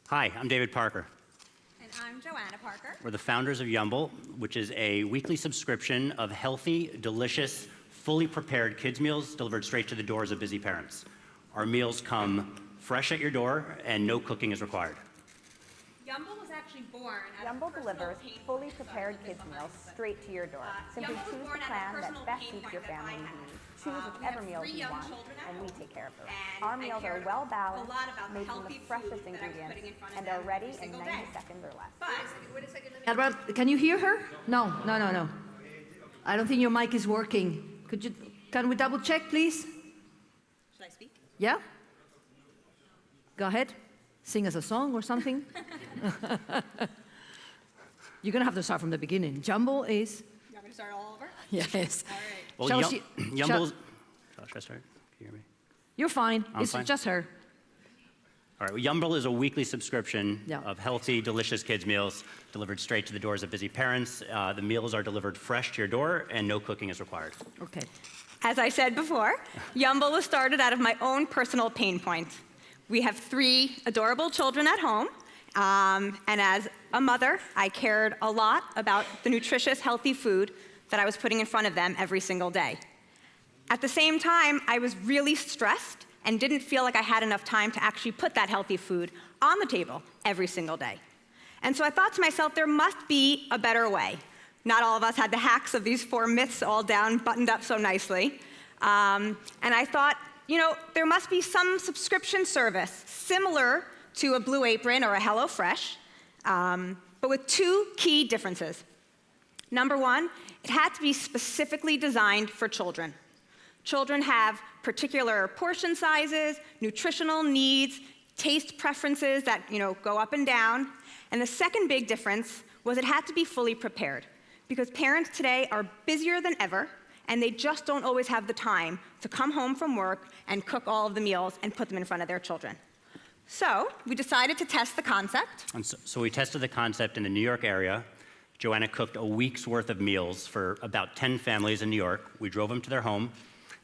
Hi, I'm David Parker. And I'm Joanna Parker. We're the founders of Yumble, which is a weekly subscription of healthy, delicious, fully prepared kids' meals delivered straight to the doors of busy parents. Our meals come fresh at your door, and no cooking is required. Yumble was actually born as Yumble delivers fully prepared kids' meals straight to your door. Simply choose the plan that best suits your family needs. Choose whichever meals you want, and we take care of them. Our meals are well balanced, made from the freshest ingredients, and are ready in 90 seconds or less. Edward, can you hear her? No. I don't think your mic is working. Can we double check, please? Should I speak? Yeah? Go ahead. Sing us a song or something. You're going to have to start from the beginning. Yumble is... You want me to start all over? Yes. All right. Well, Yumble's... Should I start? Can you hear me? You're fine. It's fine? just her. All right, well, Yumble is a weekly subscription Yeah. of healthy, delicious kids' meals delivered straight to the doors of busy parents. The meals are delivered fresh to your door, and no cooking is required. Okay. As I said before, Yumble was started out of my own personal pain points. We have 3 adorable children at home, and as a mother, I cared a lot about the nutritious, healthy food that I was putting in front of them every single day. At the same time, I was really stressed and didn't feel like I had enough time to actually put that healthy food on the table every single day. And so I thought to myself, there must be a better way. Not all of us had the hacks of these 4 myths all down, buttoned up so nicely. And I thought, there must be some subscription service similar to a Blue Apron or a HelloFresh, but with 2 key differences. Number 1, it had to be specifically designed for children. Children have particular portion sizes, nutritional needs, taste preferences that go up and down. And the second big difference was it had to be fully prepared, because parents today are busier than ever, and they just don't always have the time to come home from work and cook all of the meals and put them in front of their children. So we decided to test the concept. And so we tested the concept in the New York area. Joanna cooked a week's worth of meals for about 10 families in New York. We drove them to their home.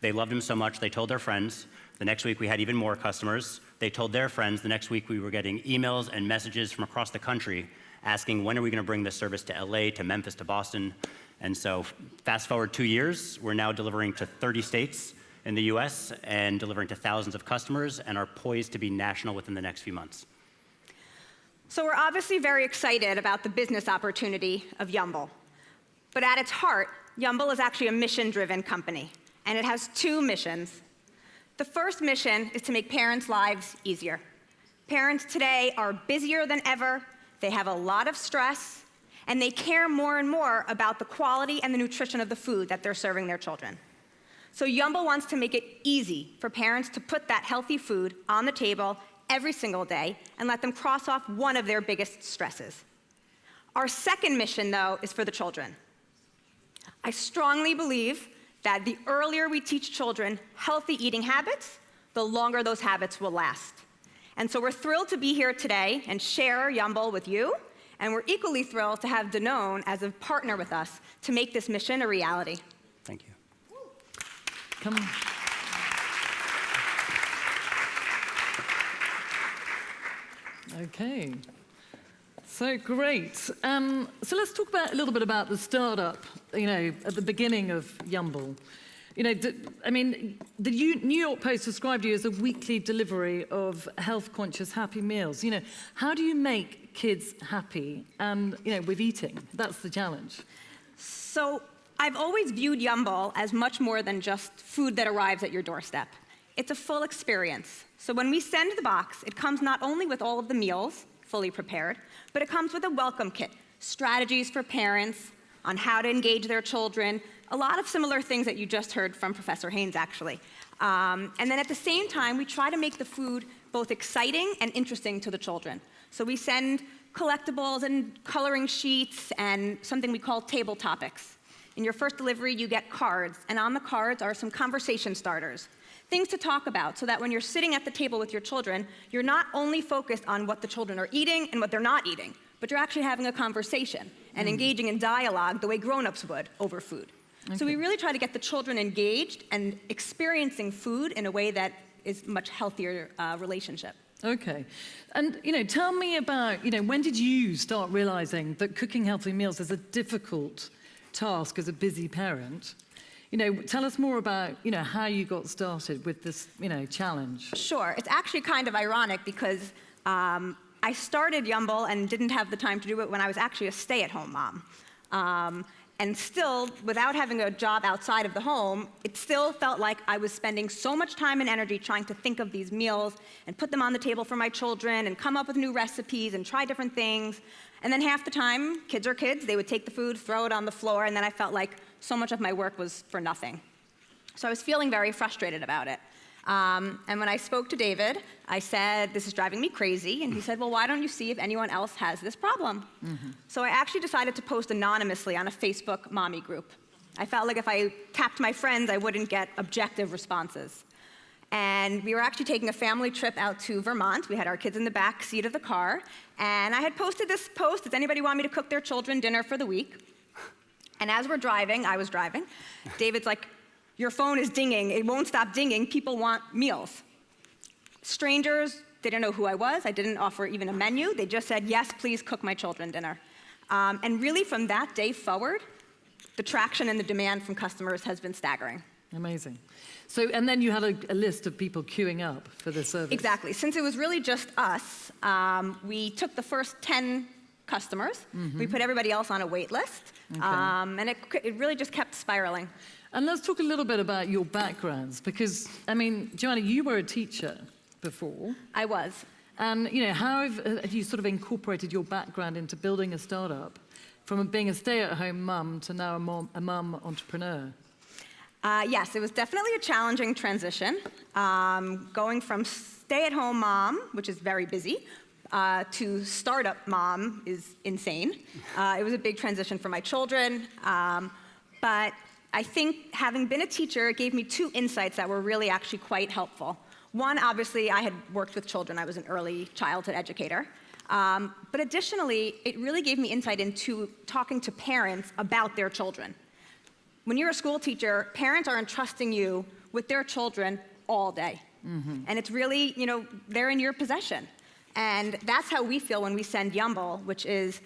They loved them so much, they told their friends. The next week, we had even more customers. They told their friends. The next week, we were getting emails and messages from across the country asking, when are we going to bring this service to LA, to Memphis, to Boston? And so fast forward 2 years, we're now delivering to 30 states in the US and delivering to thousands of customers, and are poised to be national within the next few months. So we're obviously very excited about the business opportunity of Yumble. But at its heart, Yumble is actually a mission-driven company, and it has 2 missions. The first mission is to make parents' lives easier. Parents today are busier than ever, they have a lot of stress, and they care more and more about the quality and the nutrition of the food that they're serving their children. So Yumble wants to make it easy for parents to put that healthy food on the table every single day and let them cross off one of their biggest stresses. Our second mission, though, is for the children. I strongly believe that the earlier we teach children healthy eating habits, the longer those habits will last. And so we're thrilled to be here today and share Yumble with you, and we're equally thrilled to have Danone as a partner with us to make this mission a reality. Thank you. Come on. Okay. So great. So let's talk a little bit about the startup, at the beginning of Yumble. The New York Post described you as a weekly delivery of health-conscious, happy meals. How do you make kids happy and, with eating? That's the challenge. So I've always viewed Yumble as much more than just food that arrives at your doorstep. It's a full experience. So when we send the box, it comes not only with all of the meals fully prepared, but it comes with a welcome kit, strategies for parents on how to engage their children, a lot of similar things that you just heard from Professor Haynes, actually. And then at the same time, we try to make the food both exciting and interesting to the children. So we send collectibles and coloring sheets and something we call table topics. In your first delivery, you get cards, and on the cards are some conversation starters, things to talk about so that when you're sitting at the table with your children, you're not only focused on what the children are eating and what they're not eating, but you're actually having a conversation and engaging in dialogue the way grown-ups would over food. Okay. So we really try to get the children engaged and experiencing food in a way that is a much healthier relationship. Okay. And, tell me about, when did you start realizing that cooking healthy meals is a difficult task as a busy parent? Tell us more about, how you got started with this, challenge. Sure. It's actually kind of ironic because I started Yumble and didn't have the time to do it when I was actually a stay-at-home mom. And still, without having a job outside of the home, it still felt like I was spending so much time and energy trying to think of these meals and put them on the table for my children and come up with new recipes and try different things. And then half the time, kids are kids, they would take the food, throw it on the floor, and then I felt like so much of my work was for nothing. So I was feeling very frustrated about it. And when I spoke to David, I said, this is driving me crazy. And he said, well, why don't you see if anyone else has this problem? So I actually decided to post anonymously on a Facebook mommy group. I felt like if I tapped my friends, I wouldn't get objective responses. And we were actually taking a family trip out to Vermont. We had our kids in the back seat of the car. And I had posted this post, does anybody want me to cook their children dinner for the week? And as we're driving, I was driving, David's like, your phone is dinging. It won't stop dinging. People want meals. Strangers didn't know who I was. I didn't offer even a menu. They just said, yes, please cook my children dinner. And really, from that day forward, the traction and the demand from customers has been staggering. Amazing. So, and then you had a list of people queuing up for the service. Exactly. Since it was really just us, we took the first 10 customers. We put everybody else on a wait list. And it really just kept spiraling. And let's talk a little bit about your backgrounds, because, Joanna, you were a teacher before. I was. And, how have you sort of incorporated your background into building a startup from being a stay-at-home mum to now a mum entrepreneur? Yes, it was definitely a challenging transition. Going from stay-at-home mom, which is very busy, to startup mom is insane. It was a big transition for my children, but I think having been a teacher, it gave me two insights that were really actually quite helpful. One, obviously, I had worked with children. I was an early childhood educator. But additionally, it really gave me insight into talking to parents about their children. When you're a school teacher, parents are entrusting you with their children all day. And it's really, they're in your possession. And that's how we feel when we send Yumble, which is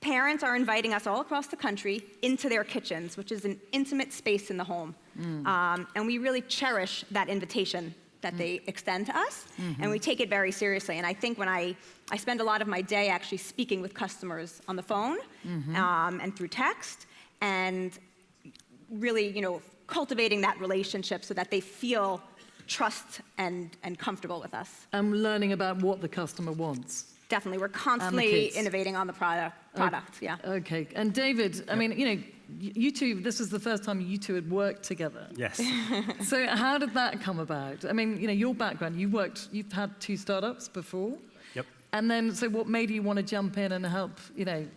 parents are inviting us all across the country into their kitchens, which is an intimate space in the home. And we really cherish that invitation that they extend to us, and we take it very seriously. And I think when I spend a lot of my day actually speaking with customers on the phone and through text, and really, cultivating that relationship so that they feel trust and comfortable with us. And learning about what the customer wants. Definitely, we're constantly innovating on the product, yeah. Okay, and David, you two, this was the first time you two had worked together. Yes. So how did that come about? Your background, you've had two startups before. Yep. And then, so what made you want to jump in and help,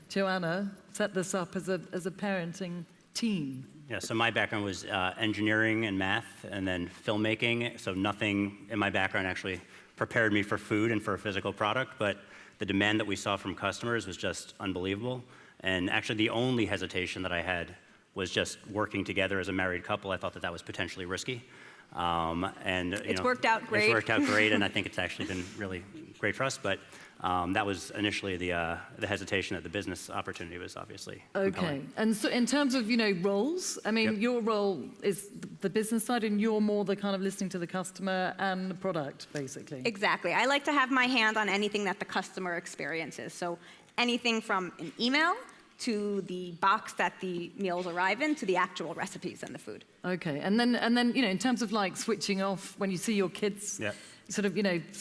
Joanna set this up as a parenting team? Yeah, so my background was engineering and math, and then filmmaking, so nothing in my background actually prepared me for food and for a physical product, but the demand that we saw from customers was just unbelievable. And actually the only hesitation that I had was just working together as a married couple. I thought that was potentially risky. It's worked out great. It's worked out great, and I think it's actually been really great for us. But that was initially the hesitation. That the business opportunity was obviously compelling. Okay, and so in terms of roles, your role is the business side, and you're more the kind of listening to the customer and the product, basically. Exactly. I like to have my hand on anything that the customer experiences. So anything from an email to the box that the meals arrive in, to the actual recipes and the food. Okay, and then in terms of switching off when you see your kids, sort of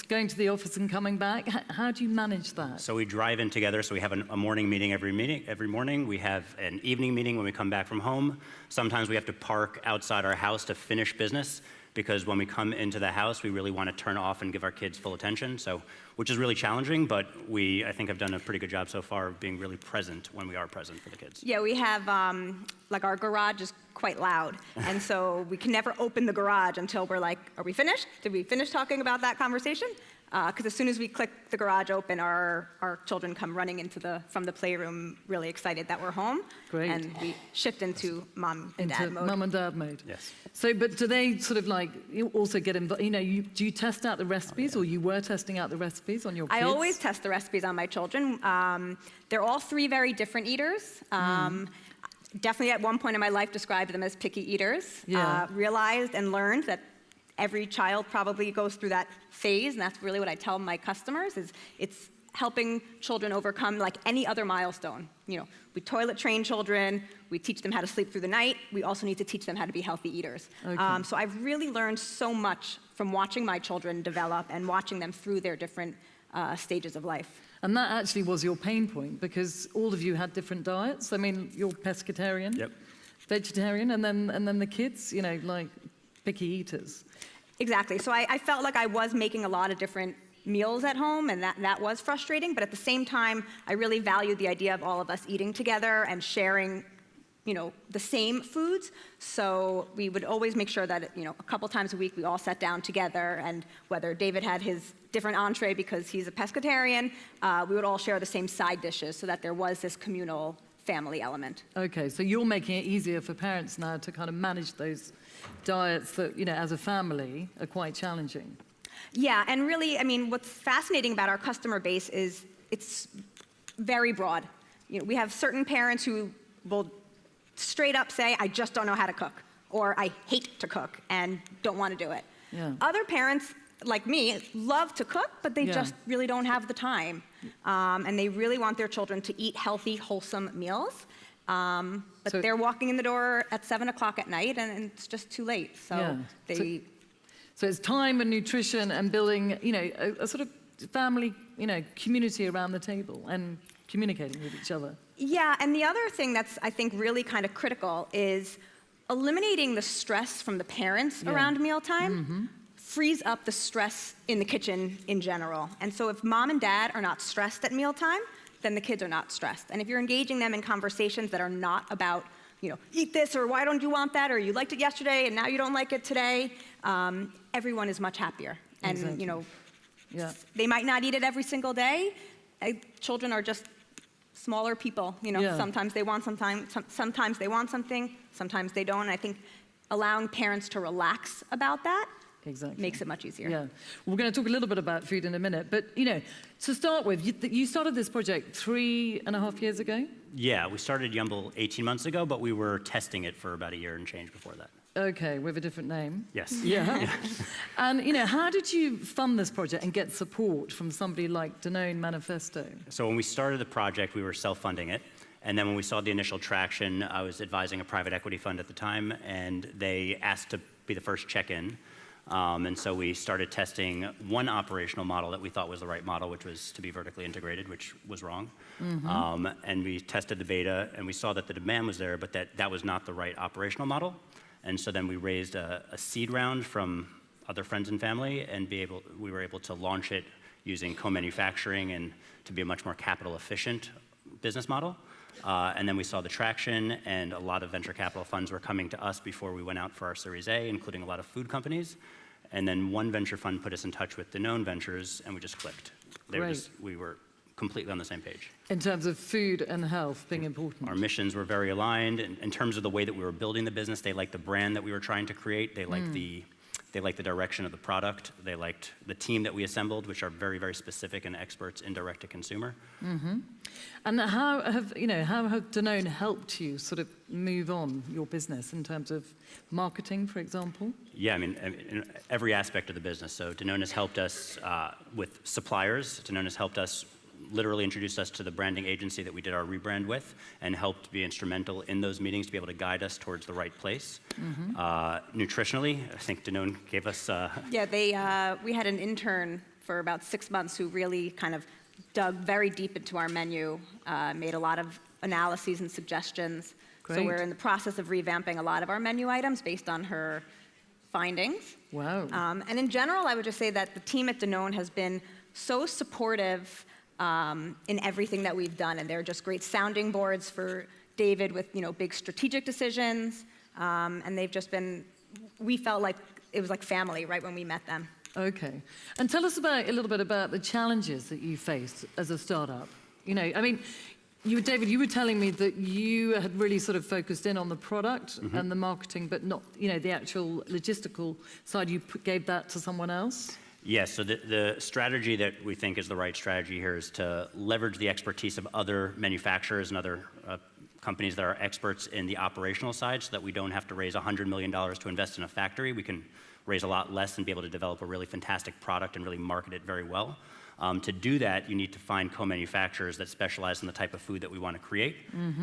going to the office and coming back, how do you manage that? So we drive in together. So we have a morning meeting every morning. We have an evening meeting when we come back from home. Sometimes we have to park outside our house to finish business, because when we come into the house, we really want to turn off and give our kids full attention, which is really challenging, but I think have done a pretty good job so far of being really present when we are present for the kids. Yeah, we have, our garage is quite loud, and so we can never open the garage until we're like, are we finished? Did we finish talking about that conversation? because as soon as we click the garage open, our children come running from the playroom really excited that we're home. Great. And we shift into mom and dad mode. Mum and dad mode. Yes. So, but do they sort of like, you also get involved, do you test out the recipes, or you were testing out the recipes on your kids? I always test the recipes on my children. They're all three very different eaters. Definitely at one point in my life described them as picky eaters. Yeah. Realized and learned that every child probably goes through that phase, and that's really what I tell my customers, is it's helping children overcome like any other milestone. We toilet train children, we teach them how to sleep through the night, we also need to teach them how to be healthy eaters. Okay. So I've really learned so much from watching my children develop and watching them through their different stages of life. And that actually was your pain point, because all of you had different diets. I mean, you're pescatarian, Yep. vegetarian, and then the kids, like picky eaters. Exactly. So I felt like I was making a lot of different meals at home, and that was frustrating. But at the same time, I really valued the idea of all of us eating together and sharing, the same foods. So we would always make sure that, a couple times a week we all sat down together, and whether David had his different entree because he's a pescatarian, we would all share the same side dishes so that there was this communal family element. Okay, so you're making it easier for parents now to kind of manage those diets that, as a family, are quite challenging. Yeah, and really, what's fascinating about our customer base is it's very broad. We have certain parents who will straight up say, I just don't know how to cook, or I hate to cook and don't want to do it. Yeah. Other parents, like me, love to cook, but they Yeah. just really don't have the time. And they really want their children to eat healthy, wholesome meals. But So- they're walking in the door at 7 o'clock at night, and it's just too late. So Yeah. So it's time and nutrition and building, a sort of family, community around the table and communicating with each other. Yeah, and the other thing that's, I think, really kind of critical is eliminating the stress from the parents around mealtime frees up the stress in the kitchen in general. And so if mom and dad are not stressed at mealtime, then the kids are not stressed. And if you're engaging them in conversations that are not about, eat this, or why don't you want that, or you liked it yesterday and now you don't like it today, everyone is much happier. And, Exactly. Yeah. they might not eat it every single day. Children are just smaller people. Yeah. Sometimes they want sometimes they want something, sometimes they don't. And I think allowing parents to relax about that Exactly. makes it much easier. Yeah. We're going to talk a little bit about food in a minute, but, to start with, you started this project 3.5 years ago? Yeah, we started Yumble 18 months ago, but we were testing it for about a year and change before that. Okay, with a different name. Yes. Yeah. And, how did you fund this project and get support from somebody like Danone Manifesto? So when we started the project, we were self-funding it. And then when we saw the initial traction, I was advising a private equity fund at the time, and they asked to be the first check-in. And so we started testing one operational model that we thought was the right model, which was to be vertically integrated, which was wrong. And we tested the beta, and we saw that the demand was there, but that was not the right operational model. And so then we raised a seed round from other friends and family, and we were able to launch it using co-manufacturing and to be a much more capital efficient business model. And then we saw the traction, and a lot of venture capital funds were coming to us before we went out for our Series A, including a lot of food companies. And then one venture fund put us in touch with Danone Ventures, and we just clicked. We were completely on the same page. In terms of food and health being important. Our missions were very aligned. In terms of the way that we were building the business, they liked the brand that we were trying to create. They liked the direction of the product. They liked the team that we assembled, which are very, very specific and experts in direct-to-consumer. And how have Danone helped you sort of move on your business in terms of marketing, for example? Yeah, in every aspect of the business. So Danone has helped us with suppliers. Danone has helped us, literally introduced us to the branding agency that we did our rebrand with, and helped be instrumental in those meetings to be able to guide us towards the right place. Nutritionally, I think Danone gave us... Yeah, we had an intern for about 6 months who really kind of dug very deep into our menu, made a lot of analyses and suggestions. Great. So we're in the process of revamping a lot of our menu items based on her findings. Wow. And in general, I would just say that the team at Danone has been so supportive in everything that we've done, and they're just great sounding boards for David with big strategic decisions, and they've just been. We felt like it was like family right when we met them. Okay. And tell us a little bit about the challenges that you faced as a startup. You know, I mean, David, you were telling me that you had really sort of focused in on the product and the marketing, but not, you know, the actual logistical side. You gave that to someone else? Yes, so the strategy that we think is the right strategy here is to leverage the expertise of other manufacturers and other companies that are experts in the operational side so that we don't have to raise $100 million to invest in a factory. We can raise a lot less and be able to develop a really fantastic product and really market it very well. To do that, you need to find co-manufacturers that specialize in the type of food that we want to create.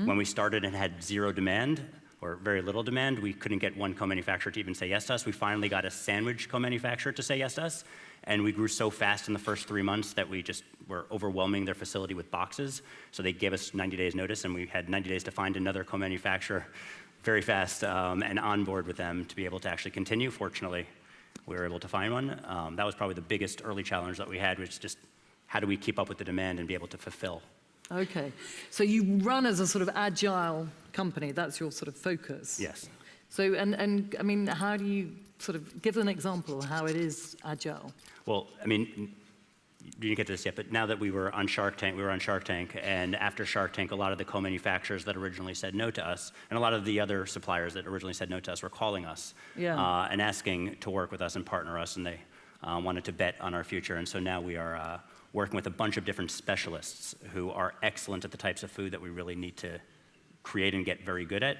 When we started and had zero demand, or very little demand, we couldn't get one co-manufacturer to even say yes to us. We finally got a sandwich co-manufacturer to say yes to us, and we grew so fast in the first 3 months that we just were overwhelming their facility with boxes. So they gave us 90 days notice, and we had 90 days to find another co-manufacturer very fast and onboard with them to be able to actually continue. Fortunately, we were able to find one. That was probably the biggest early challenge that we had, was just how do we keep up with the demand and be able to fulfill. Okay. So you run as a sort of agile company. That's your sort of focus. Yes. So, and I mean, how do you sort of give an example of how it is agile? Well, I mean, you didn't get to this yet, but now that we were on Shark Tank, and after Shark Tank, a lot of the co-manufacturers that originally said no to us, and a lot of the other suppliers that originally said no to us were calling us and asking to work with us and partner us, and they wanted to bet on our future. And so now we are working with a bunch of different specialists who are excellent at the types of food that we really need to create and get very good at.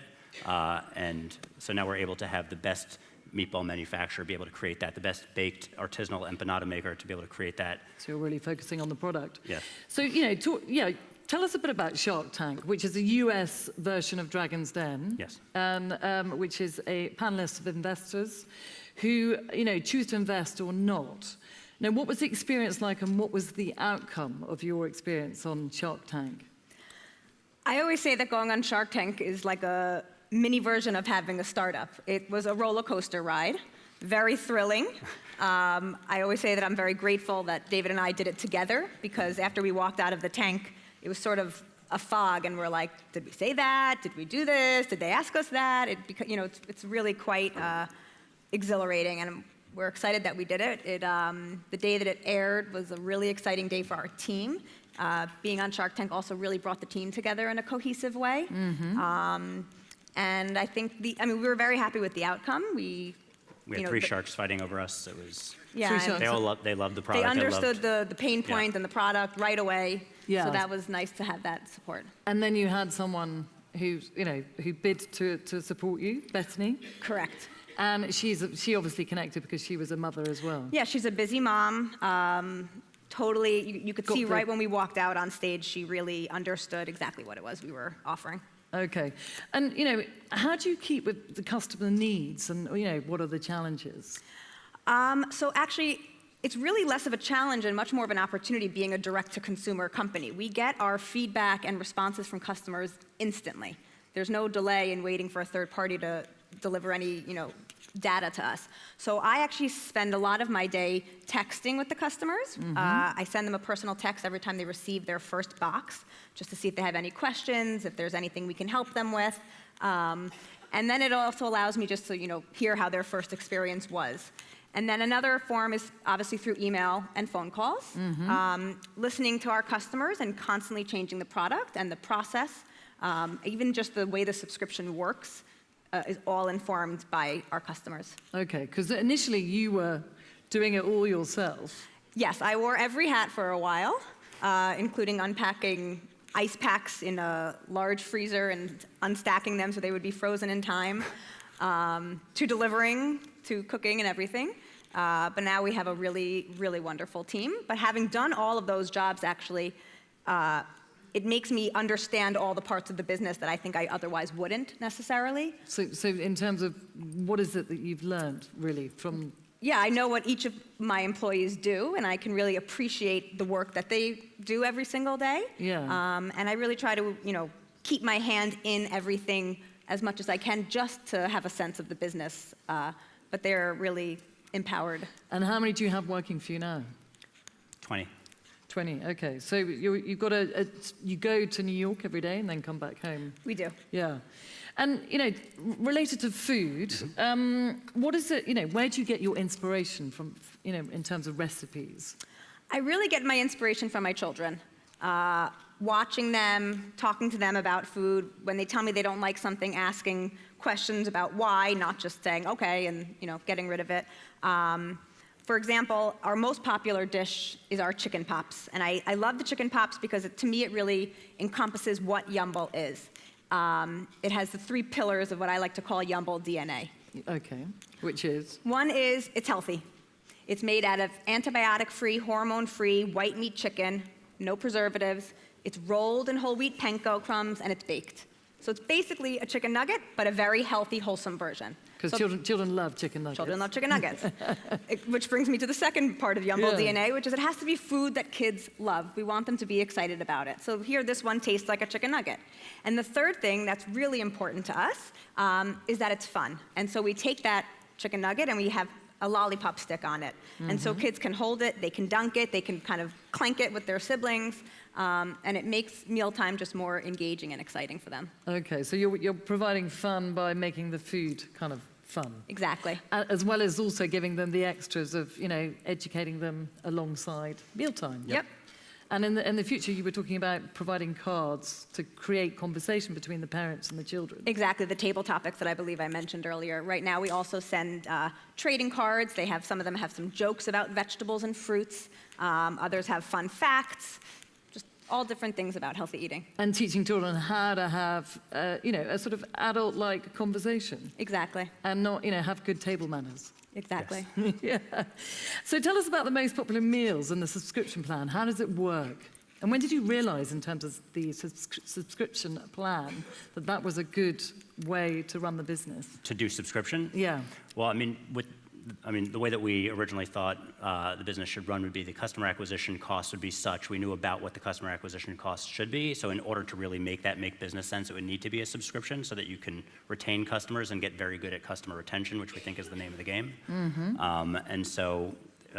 And so now we're able to have the best meatball manufacturer be able to create that, the best baked artisanal empanada maker to be able to create that. So you're really focusing on the product. Yes. So, you know, tell us a bit about Shark Tank, which is a US version of Dragon's Den. Yes. And which is a panel of investors who, you know, choose to invest or not. Now, what was the experience like, and what was the outcome of your experience on Shark Tank? I always say that going on Shark Tank is like a mini version of having a startup. It was a roller coaster ride, very thrilling. I always say that I'm very grateful that David and I did it together, because after we walked out of the tank, it was sort of a fog, and we're like, did we say that? Did we do this? Did they ask us that? You know, it's really quite exhilarating, and we're excited that we did it. The day that it aired was a really exciting day for our team. Being on Shark Tank also really brought the team together in a cohesive way. And I think we were very happy with the outcome. We had 3 sharks fighting over us. It was they loved the product. They understood the pain point and the product right away. Yeah. So that was nice to have that support. And then you had someone who bid to support you, Bethany. Correct. And she obviously connected because she was a mother as well. Yeah, she's a busy mom. Totally, you could see right when we walked out on stage, she really understood exactly what it was we were offering. Okay. And, you know, how do you keep with the customer needs, and, you know, what are the challenges? So actually, it's really less of a challenge and much more of an opportunity being a direct-to-consumer company. We get our feedback and responses from customers instantly. There's no delay in waiting for a third party to deliver any, you know, data to us. So I actually spend a lot of my day texting with the customers. I send them a personal text every time they receive their first box, just to see if they have any questions, if there's anything we can help them with. And then it also allows me just to, you know, hear how their first experience was. And then another form is obviously through email and phone calls, listening to our customers and constantly changing the product and the process, even just the way the subscription works. Is all informed by our customers. Okay, because initially you were doing it all yourself. Yes, I wore every hat for a while, including unpacking ice packs in a large freezer and unstacking them so they would be frozen in time, to delivering, to cooking and everything. But now we have a really, really wonderful team. But having done all of those jobs, actually, it makes me understand all the parts of the business that I think I otherwise wouldn't necessarily. So in terms of what is it that you've learned, really, from... Yeah, I know what each of my employees do, and I can really appreciate the work that they do every single day. Yeah. And I really try to, you know, keep my hand in everything as much as I can, just to have a sense of the business. But they're really empowered. And how many do you have working for you now? 20. 20, okay. So you've got you go to New York every day and then come back home? We do. Yeah. And, related to food, what is it, where do you get your inspiration from, in terms of recipes? I really get my inspiration from my children. Watching them, talking to them about food. When they tell me they don't like something, asking questions about why, not just saying, okay, and, getting rid of it. For example, our most popular dish is our chicken pops. And I love the chicken pops because to me it really encompasses what Yumble is. It has the 3 pillars of what I like to call Yumble DNA. Okay, which is? One is it's healthy. It's made out of antibiotic-free, hormone-free, white meat chicken, no preservatives. It's rolled in whole wheat panko crumbs, and it's baked. So it's basically a chicken nugget, but a very healthy, wholesome version. Because children love chicken nuggets. Children love chicken nuggets. Which brings me to the second part of Yumble DNA, which is it has to be food that kids love. We want them to be excited about it. So here, this one tastes like a chicken nugget. And the third thing that's really important to us is that it's fun. And so we take that chicken nugget and we have a lollipop stick on it. And so kids can hold it, they can dunk it, they can kind of clank it with their siblings, and it makes mealtime just more engaging and exciting for them. Okay, so you're providing fun by making the food kind of fun. Exactly. As well as also giving them the extras of, educating them alongside mealtime. Yep. And in the future, you were talking about providing cards to create conversation between the parents and the children. Exactly, the table topics that I believe I mentioned earlier. Right now, we also send trading cards. Some of them have some jokes about vegetables and fruits. Others have fun facts. Just all different things about healthy eating. And teaching children how to have, a sort of adult-like conversation. Exactly. And not, have good table manners. Exactly. Yes. Yeah. So tell us about the most popular meals and the subscription plan. How does it work? And when did you realize, in terms of the subscription plan, that was a good way to run the business? To do subscription? Yeah. Well, the way that we originally thought the business should run would be the customer acquisition cost would be such. We knew about what the customer acquisition cost should be. So in order to really make business sense, it would need to be a subscription so that you can retain customers and get very good at customer retention, which we think is the name of the game. And so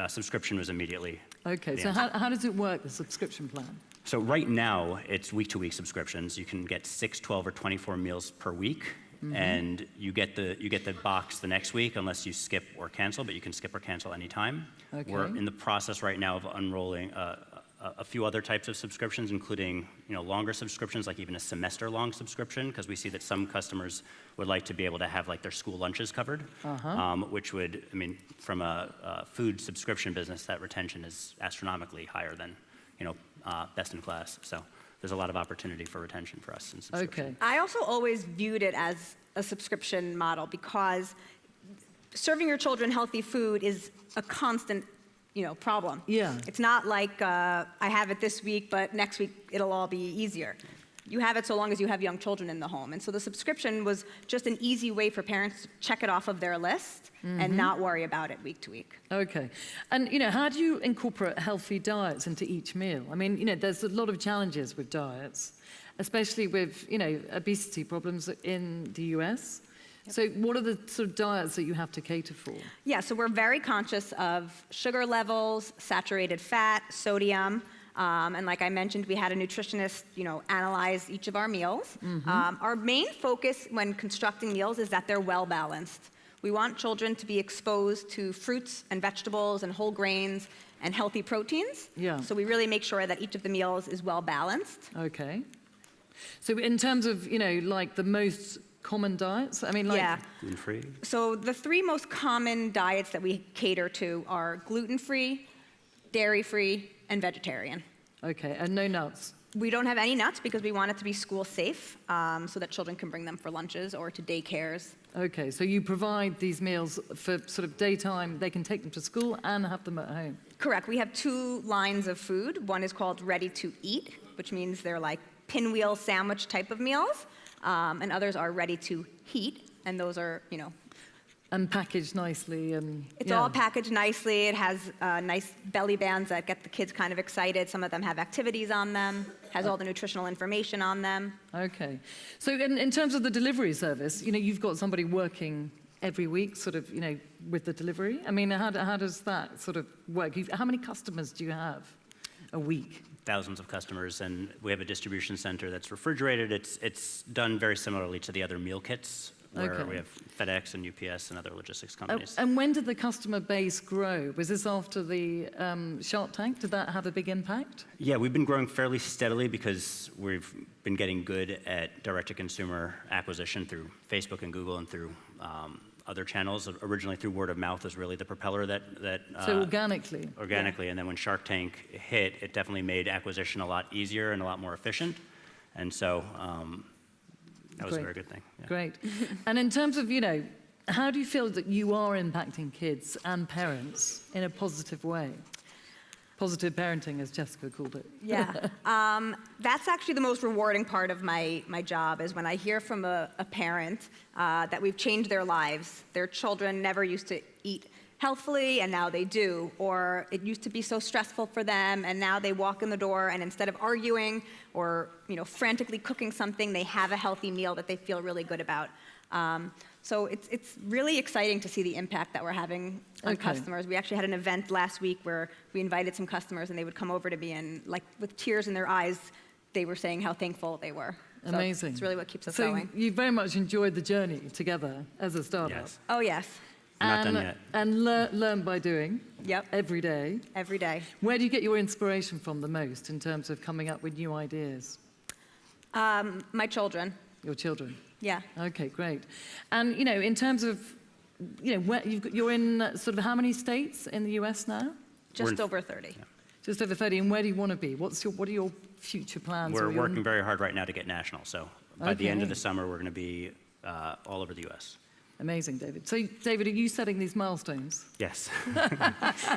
subscription was immediately. Okay, so how does it work, the subscription plan? So right now, it's week-to-week subscriptions. You can get 6, 12, or 24 meals per week. And you get the box the next week unless you skip or cancel, but you can skip or cancel anytime. Okay. We're in the process right now of unrolling a few other types of subscriptions, including longer subscriptions, like even a semester-long subscription, because we see that some customers would like to be able to have their school lunches covered, which would, from a food subscription business, that retention is astronomically higher than best in class. So there's a lot of opportunity for retention for us in subscription. Okay. I also always viewed it as a subscription model because serving your children healthy food is a constant, problem. Yeah. It's not like I have it this week, but next week it'll all be easier. You have it so long as you have young children in the home. And so the subscription was just an easy way for parents to check it off of their list and not worry about it week to week. Okay. And, how do you incorporate healthy diets into each meal? There's a lot of challenges with diets, especially with, obesity problems in the US. Yep. So what are the sort of diets that you have to cater for? Yeah, so we're very conscious of sugar levels, saturated fat, sodium. And like I mentioned, we had a nutritionist, analyze each of our meals. Our main focus when constructing meals is that they're well balanced. We want children to be exposed to fruits and vegetables and whole grains and healthy proteins. Yeah. So we really make sure that each of the meals is well balanced. Okay. So in terms of, the most common diets, Yeah. Gluten-free? So the 3 most common diets that we cater to are gluten-free, dairy-free, and vegetarian. Okay, and no nuts? We don't have any nuts because we want it to be school safe so that children can bring them for lunches or to daycares. Okay, so you provide these meals for sort of daytime, they can take them to school and have them at home? Correct. We have 2 lines of food. One is called ready to eat, which means they're like pinwheel sandwich type of meals, and others are ready to heat, and those are, And packaged nicely and... It's all packaged nicely. It has nice belly bands that get the kids kind of excited. Some of them have activities on them. Has all the nutritional information on them. Okay. So in terms of the delivery service, you've got somebody working every week, sort of, with the delivery. How does that sort of work? How many customers do you have? a week? Thousands of customers, and we have a distribution center that's refrigerated. It's done very similarly to the other meal kits, where Okay. we have FedEx and UPS and other logistics Oh, companies. and when did the customer base grow? Was this after the Shark Tank? Did that have a big impact? Yeah, we've been growing fairly steadily because we've been getting good at direct-to-consumer acquisition through Facebook and Google and through other channels. Originally through word of mouth was really the propeller that So organically? organically, and then when Shark Tank hit, it definitely made acquisition a lot easier and a lot more efficient, and so that was a Great. very good thing. Yeah. Great. And in terms of, how do you feel that you are impacting kids and parents in a positive way? Positive parenting, as Jessica called it. Yeah. That's actually the most rewarding part of my job is when I hear from a parent that we've changed their lives. Their children never used to eat healthfully, and now they do. Or it used to be so stressful for them, and now they walk in the door, and instead of arguing or frantically cooking something, they have a healthy meal that they feel really good about. So it's really exciting to see the impact that we're having on Okay. customers. We actually had an event last week where we invited some customers, and they would come over to me, and like with tears in their eyes, they were saying how thankful they were. So Amazing. it's really what keeps us So going. you very much enjoyed the journey together as a startup. Yes. Oh yes, Not done yet. And learn by doing. Yep. Every day. every day. Where do you get your inspiration from the most in terms of coming up with new ideas? My children. Your children. Yeah. Okay, great. And in terms of, where you're in sort of how many states in the US now? Just in- over 30. Just over 30. And where do you want to be? What are your future plans? We're or your- working very hard right now to get national, so by the end of Okay. the summer, we're going to be all over the U.S. Amazing, David. So, David, are you setting these milestones? Yes.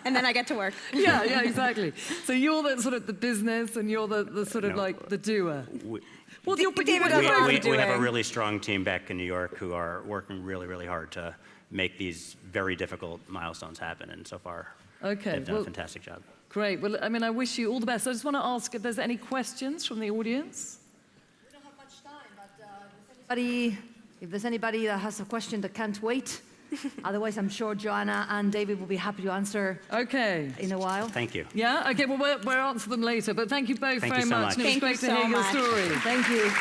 And then I get to work. Yeah, exactly. So you're the sort of the business, and you're the sort of No. like the doer. We- Well, you're David you're does both all the we have a doing. really strong team back in New York who are working really, really hard to make these very difficult milestones happen, and so far, Okay, they've done well- a fantastic job. Great. Well, I wish you all the best. I just want to ask if there's any questions from the audience. We don't have much time, but if there's anybody that has a question that can't wait, otherwise I'm sure Joanna and David will be happy to answer Okay. in a while. Thank you. Yeah? Okay, well, we'll answer them later, but thank you both Thank very you so much. much. And it was Thank great you to hear so your much. story. Thank you.